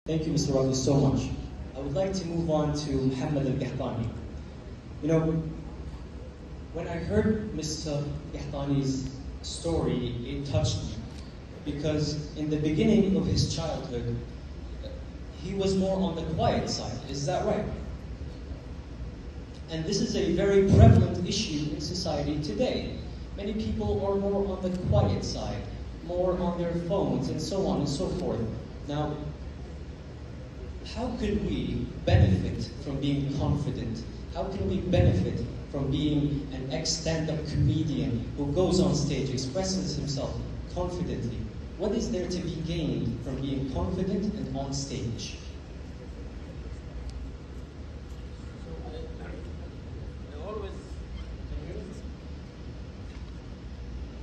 Thank you, Mr. Ravi, so much. I would like to move on to Muhammad al-Qahtani. You know, when I heard Mr. Qahtani's story, it touched me. Because in the beginning of his childhood, he was more on the quiet side. Is that right? And this is a very prevalent issue in society today. Many people are more on the quiet side, more on their phones, and so on and so forth. Now, how could we benefit from being confident? How can we benefit from being an ex-stand-up comedian who goes on stage, expresses himself confidently? What is there to be gained from being confident and on stage?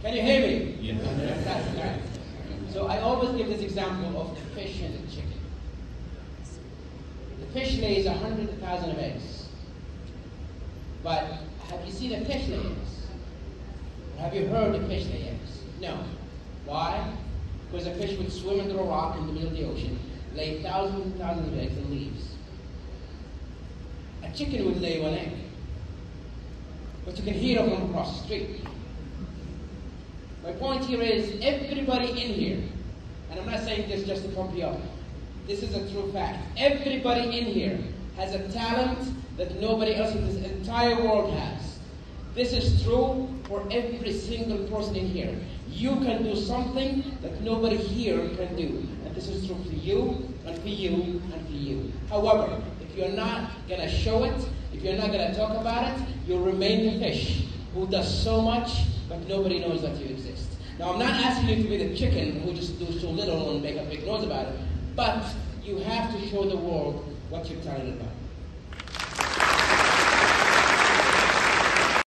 Can you hear me? Yeah. Fantastic. Right. So I always give this example of the fish and the chicken. The fish lays 100,000 of eggs. But have you seen a fish lay eggs? Have you heard a fish lay eggs? No. Why? Because a fish would swim under a rock in the middle of the ocean, lay thousands and thousands of eggs and leaves. A chicken would lay one egg. But you can hear it from across the street. My point here is, everybody in here, and I'm not saying this just to pump you up, this is a true fact. Everybody in here has a talent that nobody else in this entire world has. This is true for every single person in here. You can do something that nobody here can do. And this is true for you, and for you, and for you. However, if you're not going to show it, if you're not going to talk about it, you'll remain the fish who does so much, but nobody knows that you exist. Now, I'm not asking you to be the chicken who just do so little and make a big noise about it, but you have to show the world what you're talented about.